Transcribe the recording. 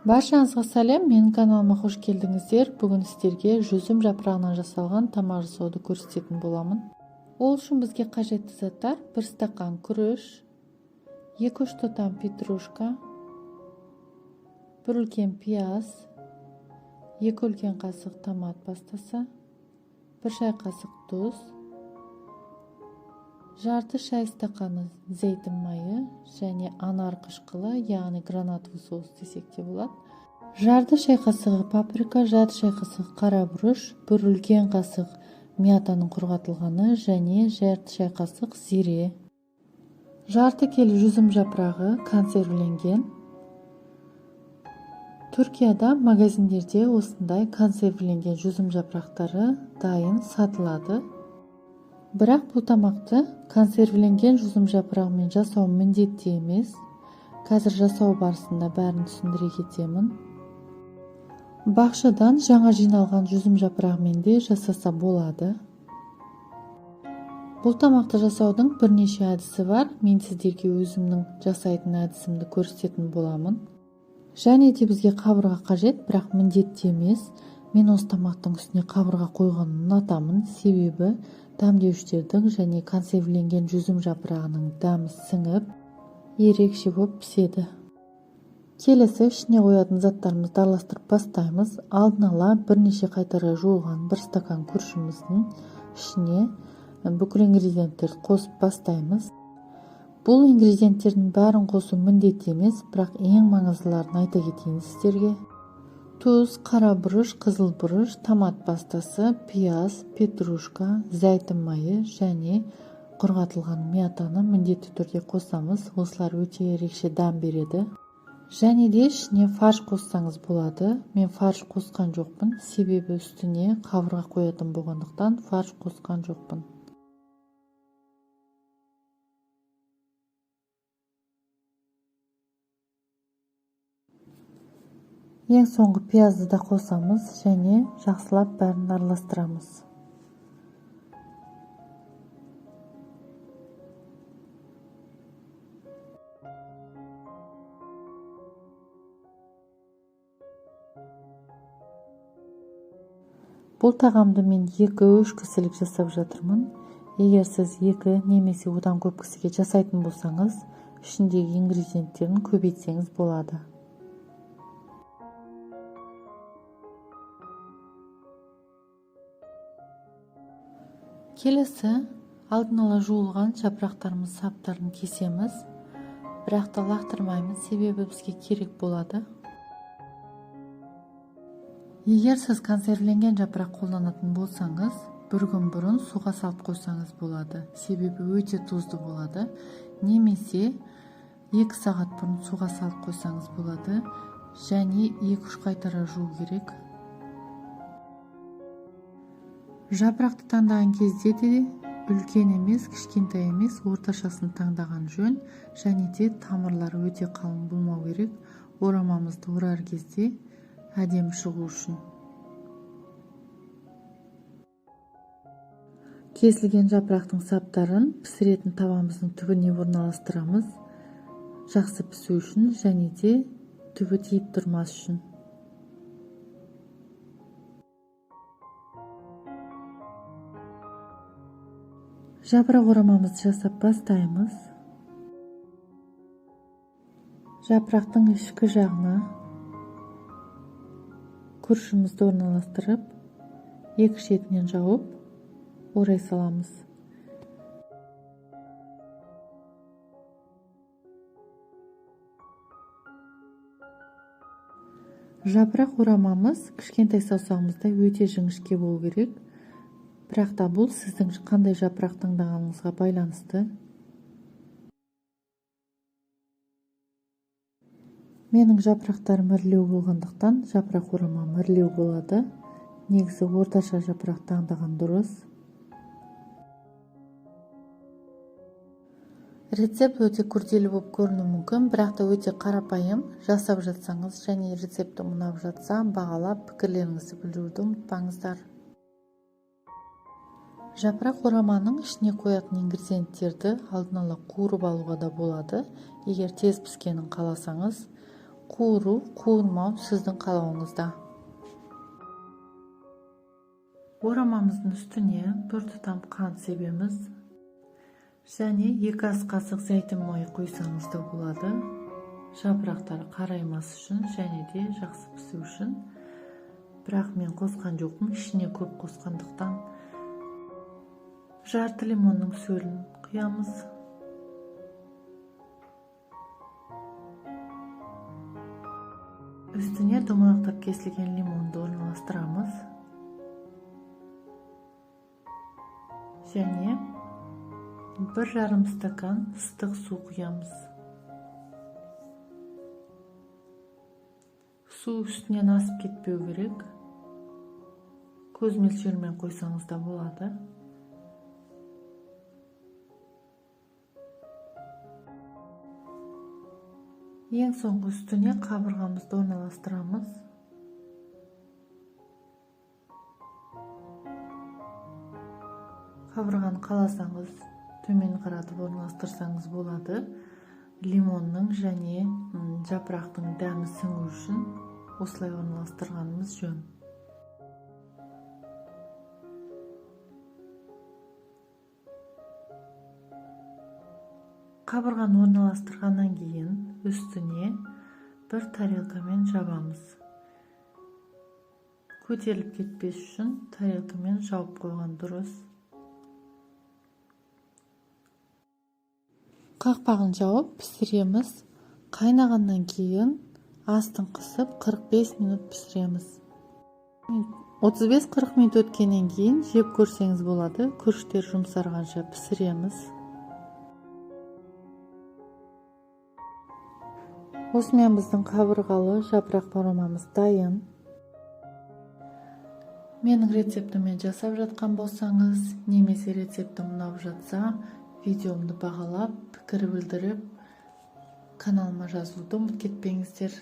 Баршаңызға сәлем, менің каналыма қош келдіңіздер. Бүгін сіздерге жүзім жапырағынан жасалған тамақ жасауды көрсететін боламын. Ол үшін бізге қажетті заттар: 1 стакан күріш, 2-3 тұтам петрушка, 1 үлкен пияз, 2 үлкен қасық томат пастасы, 1 шай қасық тұз, жарты шай стаканы зәйтүн майы және анар қышқылы, яғни гранатовый соус десек те болады. Жарты шай қасығы паприка, жарты шай қасығы қара бұрыш, 1 үлкен қасық мятаның құрғатылғаны және жарты шай қасық зире. Жарты келі жүзім жапырағы консервіленген. Түркияда магазиндерде осындай консервіленген жүзім жапырақтары дайын сатылады. Бірақ бұл тамақты консервіленген жүзім жапырағымен жасау міндетті емес. Қазір жасау барысында бәрін түсіндіре кетемін. Бақшадан жаңа жиналған жүзім жапырағымен де жасаса болады. Бұл тамақты жасаудың бірнеше әдісі бар. Мен сіздерге өзімнің жасайтын әдісімді көрсететін боламын. Және де бізге қабырға қажет, бірақ міндетті емес. Мен осы тамақтың үстіне қабырға қойғанын ұнатамын, себебі дәмдеуіштердің және консервіленген жүзім жапырағының дәмі сіңіп, ерекше болып піседі. Келесі ішіне қоятын заттарымызды араластырып бастаймыз. Алдын ала бірнеше қайтара жуылған 1 стакан күрішіміздің ішіне бүкіл ингредиенттерді қосып бастаймыз. Бұл ингредиенттердің бәрін қосу міндетті емес, бірақ ең маңыздыларын айта кетейін сіздерге. Тұз, қара бұрыш, қызыл бұрыш, томат пастасы, пияз, петрушка, зәйтүн майы және құрғатылған мятаны міндетті түрде қосамыз. Осылар өте ерекше дәм береді. Және де ішіне фарш қоссаңыз болады. Мен фарш қосқан жоқпын, себебі үстіне қабырға қоятын болғандықтан фарш қосқан жоқпын. Ең соңғы пиязды да қосамыз және жақсылап бәрін араластырамыз. Бұл тағамды мен 2-3 кісілік жасап жатырмын. Егер сіз 2 немесе одан көп кісіге жасайтын болсаңыз, ішіндегі ингредиенттерін көбейтсеңіз болады. Келесі, алдын ала жуылған жапырақтарымыз саптарын кесеміз. Бірақ та лақтырмаймыз, себебі бізге керек болады. Егер сіз консервіленген жапырақ қолданатын болсаңыз, 1 күн бұрын суға салып қойсаңыз болады, себебі өте тұзды болады. Немесе 2 сағат бұрын суға салып қойсаңыз болады, және 2-3 қайтара жуу керек. Жапырақты таңдаған кезде де үлкен емес, кішкентай емес, орташасын таңдаған жөн, және де тамырлары өте қалың болмау керек. Орамамызды орар кезде әдемі шығу үшін. Кесілген жапырақтың саптарын пісіретін табамыздың түбіне орналастырамыз. Жақсы пісу үшін және де түбі тиіп тұрмас үшін. Жапырақ орамамызды жасап бастаймыз. Жапырақтың ішкі жағына күрішімізді орналастырып, 2 шетінен жауып, орай саламыз. Жапырақ орамамыз кішкентай саусағымызда өте жіңішке болу керек. Бірақ та бұл сіздің қандай жапырақ таңдағаныңызға байланысты. Менің жапырақтарым ірілеу болғандықтан жапырақ орамам ірілеу болады. Негізі орташа жапырақ таңдаған дұрыс. Рецепт өте күрделі болып көрінуі мүмкін, бірақ та өте қарапайым. Жасап жатсаңыз және рецепті ұнап жатса, бағалап пікірлеріңізді білдіруді ұмытпаңыздар. Жапырақ ораманың ішіне қоятын ингредиенттерді алдын ала қуырып алуға да болады. Егер тез піскенін қаласаңыз, қуыру, қуырмау сіздің қалауыңызда. Орамамыздың үстіне бір тұтам қант себеміз. Және 2 ас қасық зәйтүн майы қойсаңыз да болады. Жапырақтары қараймас үшін және де жақсы пісу үшін. Бірақ мен қосқан жоқпын, ішіне көп қосқандықтан. Жарты лимонның сөлін құямыз. Үстіне домалақтап кесілген лимонды орналастырамыз. Және 1,5 стакан ыстық су құямыз. Су үстінен асып кетпеу керек. Көз мөлшерімен қойсаңыз да болады. Ең соңғы үстіне қабырғамызды орналастырамыз. Қабырғаны қаласаңыз төмен қаратып орналастырсаңыз болады. Лимонның және жапырақтың дәмі сіңу үшін осылай орналастырғанымыз жөн. Қабырғаны орналастырғаннан кейін үстіне бір тарелкамен жабамыз. Көтеріліп кетпес үшін тарелкамен жауып қойған дұрыс. Қақпағын жауып пісіреміз. Қайнағаннан кейін астын қысып 45 минут пісіреміз. 35-40 минут өткеннен кейін жеп көрсеңіз болады. Күріштер жұмсарғанша пісіреміз. Осымен біздің қабырғалы жапырақ орамамыз дайын. Менің рецептіммен жасап жатқан болсаңыз, немесе рецептім ұнап жатса, видеомды бағалап, пікір білдіріп, каналыма жазуды ұмытып кетпеңіздер.